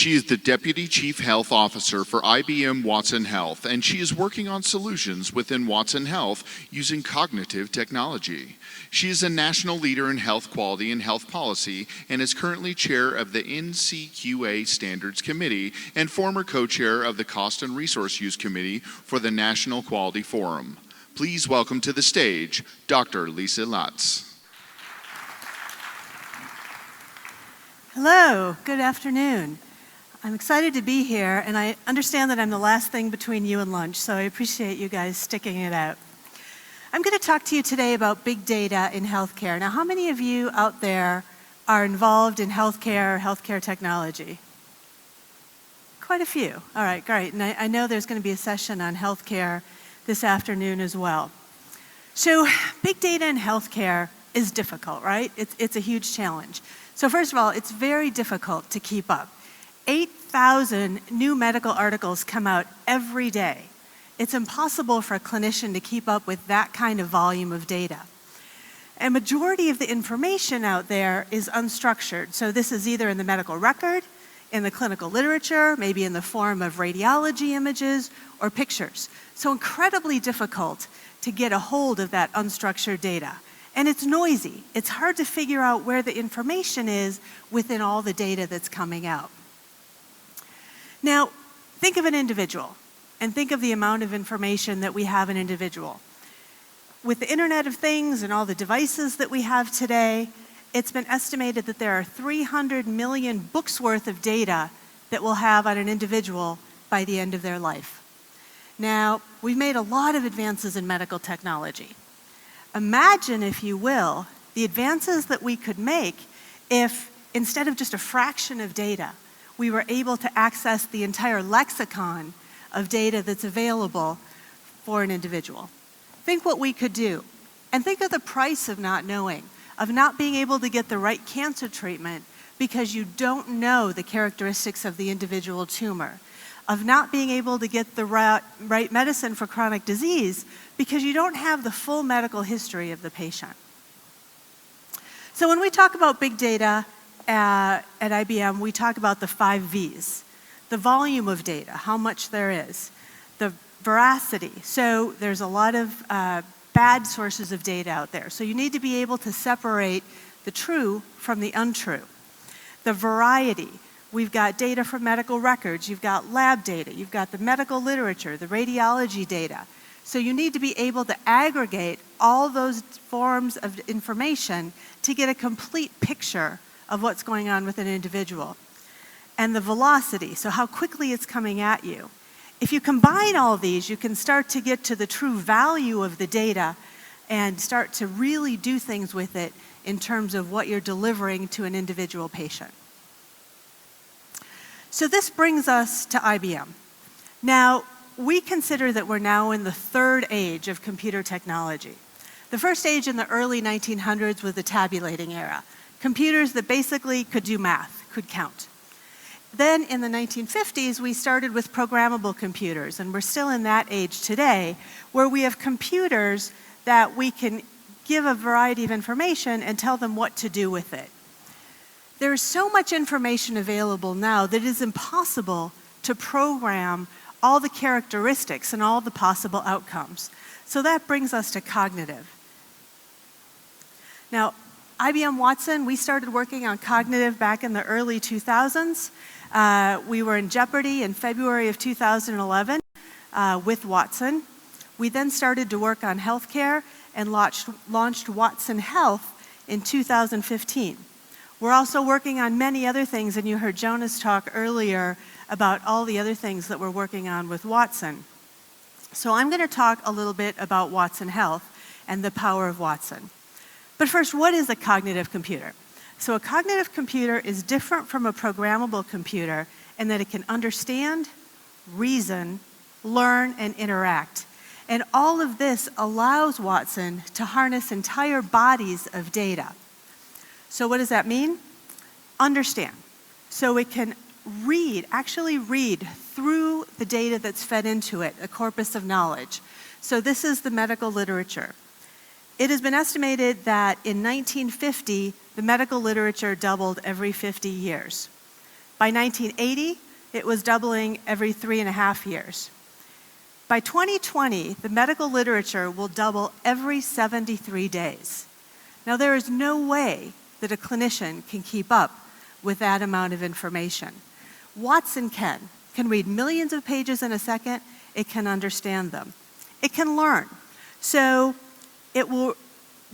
She is the Deputy Chief Health Officer for IBM Watson Health, and she is working on solutions within Watson Health using cognitive technology. She is a national leader in health quality and health policy and is currently chair of the NCQA Standards Committee and former co-chair of the Cost and Resource Use Committee for the National Quality Forum. Please welcome to the stage Dr. Lisa Latts. Hello, good afternoon. I'm excited to be here, and I understand that I'm the last thing between you and lunch, so I appreciate you guys sticking it out. I'm going to talk to you today about big data in healthcare. Now, how many of you out there are involved in healthcare or healthcare technology? Quite a few. All right, great. And I know there's going to be a session on healthcare this afternoon as well. So, big data in healthcare is difficult, right? It's a huge challenge. So first of all, it's very difficult to keep up. 8,000 new medical articles come out every day. It's impossible for a clinician to keep up with that kind of volume of data. A majority of the information out there is unstructured. So this is either in the medical record, in the clinical literature, maybe in the form of radiology images or pictures. So incredibly difficult to get a hold of that unstructured data. And it's noisy. It's hard to figure out where the information is within all the data that's coming out. Now, think of an individual and think of the amount of information that we have an individual. With the Internet of Things and all the devices that we have today, it's been estimated that there are 300 million books worth of data that we'll have on an individual by the end of their life. Now, we've made a lot of advances in medical technology. Imagine, if you will, the advances that we could make if, instead of just a fraction of data, we were able to access the entire lexicon of data that's available for an individual. Think what we could do, and think of the price of not knowing, of not being able to get the right cancer treatment because you don't know the characteristics of the individual tumor, of not being able to get the right medicine for chronic disease because you don't have the full medical history of the patient. So when we talk about big data at IBM, we talk about the 5 V's. The volume of data, how much there is. The veracity, so there's a lot of bad sources of data out there. So you need to be able to separate the true from the untrue. The variety, we've got data from medical records, you've got lab data, you've got the medical literature, the radiology data. So you need to be able to aggregate all those forms of information to get a complete picture of what's going on with an individual. And the velocity, so how quickly it's coming at you. If you combine all these, you can start to get to the true value of the data and start to really do things with it in terms of what you're delivering to an individual patient. So this brings us to IBM. Now, we consider that we're now in the 3rd age of computer technology. The first age in the early 1900s was the tabulating era. Computers that basically could do math, could count. Then in the 1950s, we started with programmable computers, and we're still in that age today, where we have computers that we can give a variety of information and tell them what to do with it. There is so much information available now that it is impossible to program all the characteristics and all the possible outcomes. So that brings us to cognitive. Now, IBM Watson, we started working on cognitive back in the early 2000s. We were in jeopardy in February of 2011 with Watson. We then started to work on healthcare and launched Watson Health in 2015. We're also working on many other things, and you heard Jonas talk earlier about all the other things that we're working on with Watson. So I'm going to talk a little bit about Watson Health and the power of Watson. But first, what is a cognitive computer? So a cognitive computer is different from a programmable computer in that it can understand, reason, learn, and interact. And all of this allows Watson to harness entire bodies of data. So what does that mean? Understand. So it can actually read through the data that's fed into it, a corpus of knowledge. So this is the medical literature. It has been estimated that in 1950, the medical literature doubled every 50 years. By 1980, it was doubling every 3.5 years. By 2020, the medical literature will double every 73 days. Now, there is no way that a clinician can keep up with that amount of information. Watson can read millions of pages in a second. It can understand them. It can learn. So it will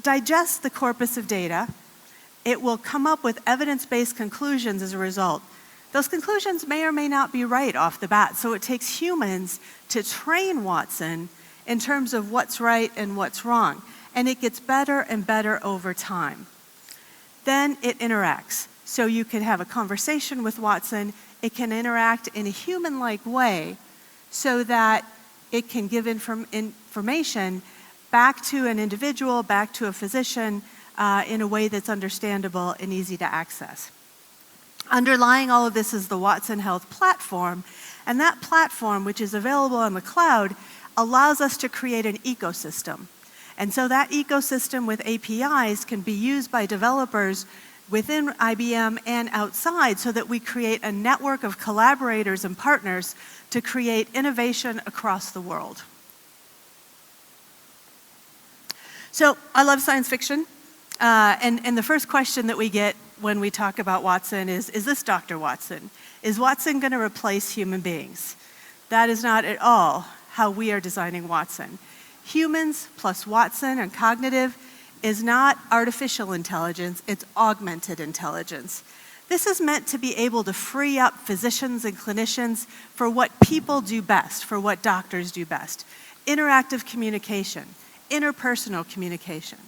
digest the corpus of data. It will come up with evidence-based conclusions as a result. Those conclusions may or may not be right off the bat, so it takes humans to train Watson in terms of what's right and what's wrong, and it gets better and better over time. Then it interacts. So you can have a conversation with Watson. It can interact in a human-like way so that it can give information back to an individual, back to a physician, in a way that's understandable and easy to access. Underlying all of this is the Watson Health platform, and that platform, which is available on the cloud, allows us to create an ecosystem. And so that ecosystem with APIs can be used by developers within IBM and outside so that we create a network of collaborators and partners to create innovation across the world. So I love science fiction, and the first question that we get when we talk about Watson is this Dr. Watson? Is Watson going to replace human beings? That is not at all how we are designing Watson. Humans plus Watson and cognitive is not artificial intelligence, it's augmented intelligence. This is meant to be able to free up physicians and clinicians for what people do best, for what doctors do best. Interactive communication, interpersonal communication.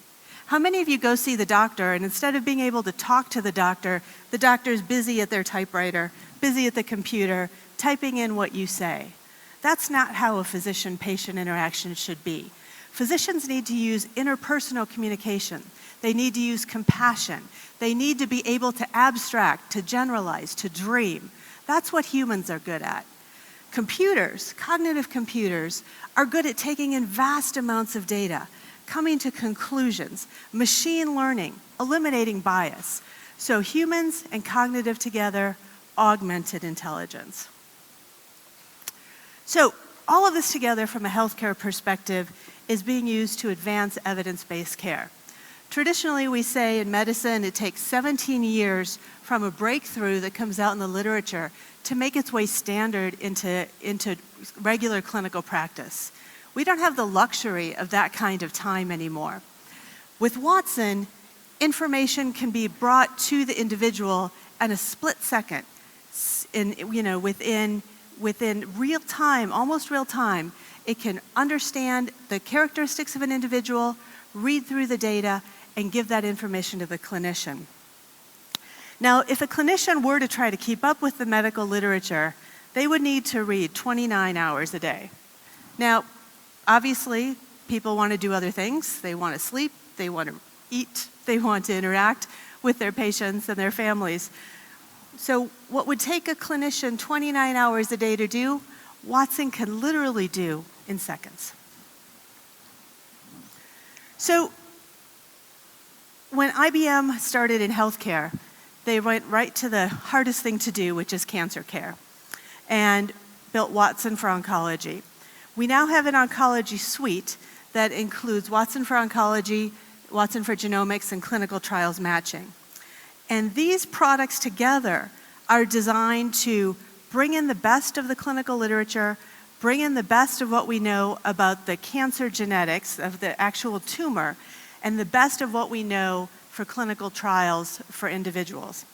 How many of you go see the doctor and instead of being able to talk to the doctor's busy at their typewriter, busy at the computer, typing in what you say? That's not how a physician-patient interaction should be. Physicians need to use interpersonal communication. They need to use compassion. They need to be able to abstract, to generalize, to dream. That's what humans are good at. Computers, cognitive computers, are good at taking in vast amounts of data, coming to conclusions, machine learning, eliminating bias. So humans and cognitive together, augmented intelligence. So all of this together from a healthcare perspective is being used to advance evidence-based care. Traditionally, we say in medicine it takes 17 years from a breakthrough that comes out in the literature to make its way standard into regular clinical practice. We don't have the luxury of that kind of time anymore. With Watson, information can be brought to the individual in a split second, within real time, almost real time. It can understand the characteristics of an individual, read through the data, and give that information to the clinician. Now, if a clinician were to try to keep up with the medical literature, they would need to read 29 hours a day. Now, obviously, people want to do other things. They want to sleep, they want to eat, they want to interact with their patients and their families. So what would take a clinician 29 hours a day to do, Watson can literally do in seconds. So when IBM started in healthcare, they went right to the hardest thing to do, which is cancer care, and built Watson for oncology. We now have an oncology suite that includes Watson for oncology, Watson for genomics, and clinical trials matching. And these products together are designed to bring in the best of the clinical literature, bring in the best of what we know about the cancer genetics of the actual tumor, and the best of what we know for clinical trials for individuals.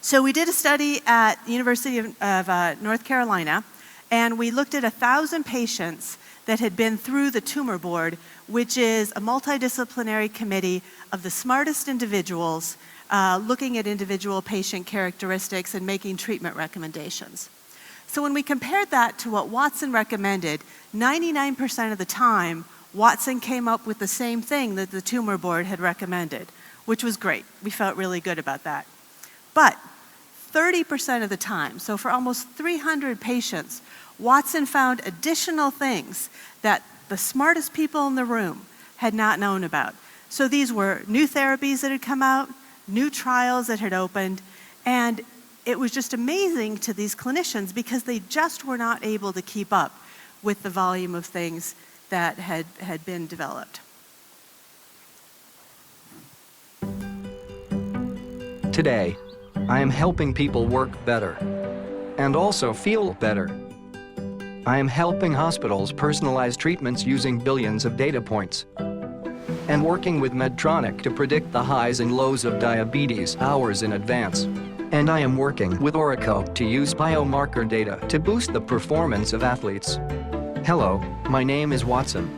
So we did a study at the University of North Carolina, and we looked at 1,000 patients that had been through the tumor board, which is a multidisciplinary committee of the smartest individuals looking at individual patient characteristics and making treatment recommendations. So when we compared that to what Watson recommended, 99% of the time, Watson came up with the same thing that the tumor board had recommended, which was great. We felt really good about that. But 30% of the time, so for almost 300 patients, Watson found additional things that the smartest people in the room had not known about. So these were new therapies that had come out, new trials that had opened, and it was just amazing to these clinicians because they just were not able to keep up with the volume of things that had been developed. Today, I am helping people work better and also feel better. I am helping hospitals personalize treatments using billions of data points and working with Medtronic to predict the highs and lows of diabetes hours in advance. And I am working with Oracle to use biomarker data to boost the performance of athletes. Hello, my name is Watson.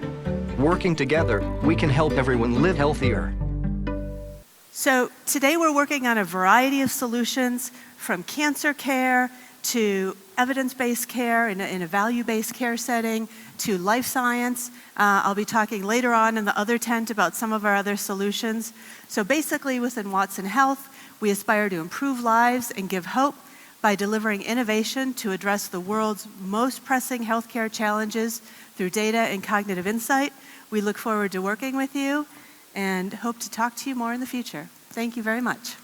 Working together, we can help everyone live healthier. So today we're working on a variety of solutions, from cancer care to evidence-based care in a value-based care setting to life science. I'll be talking later on in the other tent about some of our other solutions. So basically within Watson Health, we aspire to improve lives and give hope by delivering innovation to address the world's most pressing healthcare challenges through data and cognitive insight. We look forward to working with you and hope to talk to you more in the future. Thank you very much.